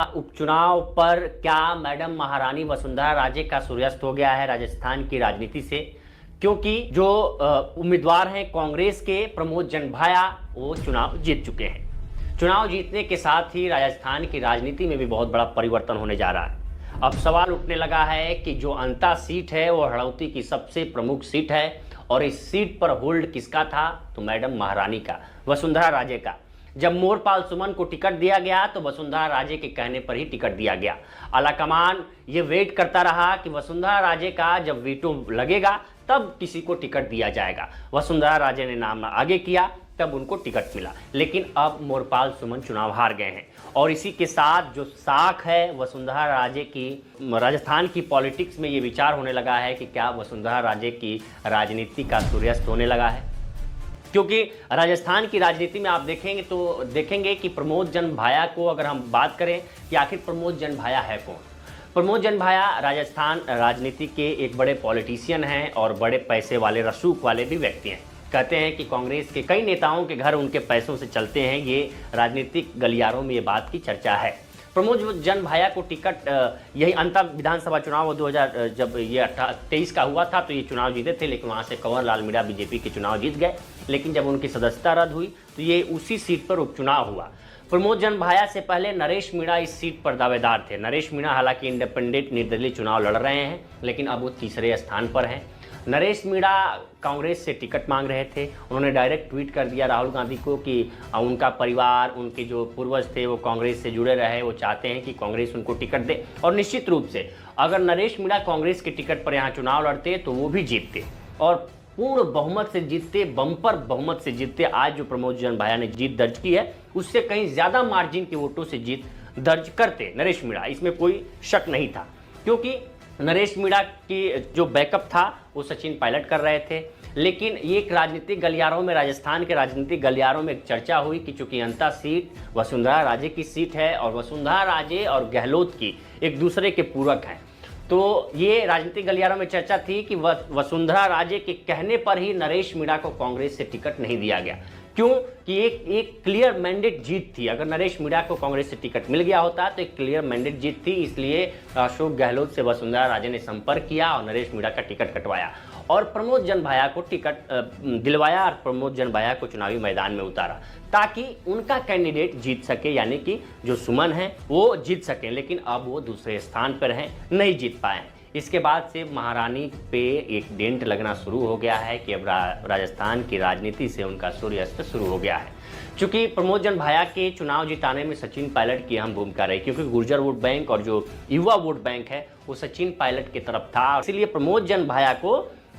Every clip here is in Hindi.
उपचुनाव पर क्या मैडम महारानी वसुंधरा राजे का सूर्यास्त हो गया है राजस्थान की राजनीति से? क्योंकि जो उम्मीदवार हैं कांग्रेस के प्रमोद जंभाया वो चुनाव जीत चुके हैं। चुनाव जीतने के साथ ही राजस्थान की राजनीति में भी बहुत बड़ा परिवर्तन होने जा रहा है। अब सवाल उठने लगा है कि जो अंता सीट है वो हड़ौती की सबसे प्रमुख सीट है और इस सीट पर होल्ड किसका था? तो मैडम महारानी का, वसुंधरा राजे का। जब मोरपाल सुमन को टिकट दिया गया तो वसुंधरा राजे के कहने पर ही टिकट दिया गया। आलाकमान ये वेट करता रहा कि वसुंधरा राजे का जब वीटो लगेगा तब किसी को टिकट दिया जाएगा। वसुंधरा राजे ने नाम आगे किया, तब उनको टिकट मिला। लेकिन अब मोरपाल सुमन चुनाव हार गए हैं और इसी के साथ जो साख है वसुंधरा राजे की, राजस्थान की पॉलिटिक्स में ये विचार होने लगा है कि क्या वसुंधरा राजे की राजनीति का सूर्यास्त होने लगा है। क्योंकि राजस्थान की राजनीति में आप देखेंगे कि प्रमोद जंभाया को अगर हम बात करें कि आखिर प्रमोद जंभाया है कौन। प्रमोद जंभाया राजस्थान राजनीति के एक बड़े पॉलिटिशियन हैं और बड़े पैसे वाले, रसूख वाले भी व्यक्ति हैं। कहते हैं कि कांग्रेस के कई नेताओं के घर उनके पैसों से चलते हैं। ये राजनीतिक गलियारों में ये बात की चर्चा है। प्रमोद जंभाया को टिकट यही अंतर विधानसभा चुनाव 2000 जब ये 23 का हुआ था तो ये चुनाव जीते थे, लेकिन वहाँ से कंवर लाल मीणा बीजेपी के चुनाव जीत गए। लेकिन जब उनकी सदस्यता रद्द हुई तो ये उसी सीट पर उपचुनाव हुआ। प्रमोद जंभाया से पहले नरेश मीणा इस सीट पर दावेदार थे। नरेश मीणा हालांकि इंडिपेंडेंट निर्दलीय चुनाव लड़ रहे हैं, लेकिन अब वो तीसरे स्थान पर हैं। नरेश मीणा कांग्रेस से टिकट मांग रहे थे। उन्होंने डायरेक्ट ट्वीट कर दिया राहुल गांधी को कि उनका परिवार, उनके जो पूर्वज थे वो कांग्रेस से जुड़े रहे, वो चाहते हैं कि कांग्रेस उनको टिकट दे। और निश्चित रूप से अगर नरेश मीणा कांग्रेस के टिकट पर यहाँ चुनाव लड़ते तो वो भी जीतते और पूर्ण बहुमत से जीतते, बम्पर बहुमत से जीतते। आज जो प्रमोद जंभाया ने जीत दर्ज की है उससे कहीं ज़्यादा मार्जिन के वोटों से जीत दर्ज करते नरेश मीणा, इसमें कोई शक नहीं था। क्योंकि नरेश मीणा की जो बैकअप था वो सचिन पायलट कर रहे थे। लेकिन ये एक राजनीतिक गलियारों में, राजस्थान के राजनीतिक गलियारों में एक चर्चा हुई कि चूंकि अंता सीट वसुंधरा राजे की सीट है और वसुंधरा राजे और गहलोत की एक दूसरे के पूरक हैं, तो ये राजनीतिक गलियारों में चर्चा थी कि वसुंधरा राजे के कहने पर ही नरेश मीणा को कांग्रेस से टिकट नहीं दिया गया। क्यों कि एक क्लियर मैंडेट जीत थी। अगर नरेश मीणा को कांग्रेस से टिकट मिल गया होता तो एक क्लियर मैंडेट जीत थी। इसलिए अशोक गहलोत से वसुंधरा राजे ने संपर्क किया और नरेश मीणा का टिकट कटवाया और प्रमोद जंभाया को टिकट दिलवाया और प्रमोद जंभाया को चुनावी मैदान में उतारा ताकि उनका कैंडिडेट जीत सके, यानी कि जो सुमन है वो जीत सकें। लेकिन अब वो दूसरे स्थान पर हैं, नहीं जीत पाए हैं। इसके बाद से महारानी पे एक डेंट लगना शुरू हो गया है कि अब राजस्थान की राजनीति से उनका सूर्यास्त शुरू हो गया है। चूंकि प्रमोद जंभाया के चुनाव जिताने में सचिन पायलट की अहम भूमिका रही, क्योंकि गुर्जर वोट बैंक और जो युवा वोट बैंक है वो सचिन पायलट की तरफ था। इसीलिए प्रमोद जंभाया को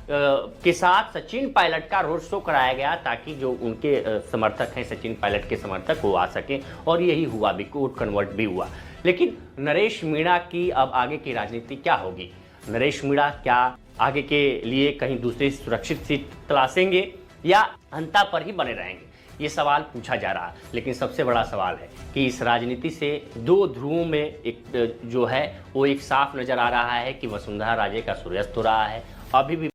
के साथ सचिन पायलट का रोड शो कराया गया ताकि जो उनके समर्थक हैं, सचिन पायलट के समर्थक, वो आ सकें और यही हुआ भी, वोट कन्वर्ट भी हुआ। लेकिन नरेश मीणा की अब आगे की राजनीति क्या होगी? नरेश मीणा क्या आगे के लिए कहीं दूसरी सुरक्षित सीट तलाशेंगे या अंता पर ही बने रहेंगे? ये सवाल पूछा जा रहा है। लेकिन सबसे बड़ा सवाल है कि इस राजनीति से दो ध्रुवों में एक जो है वो एक साफ नजर आ रहा है कि वसुंधरा राजे का सूर्यास्त हो रहा है। अभी भी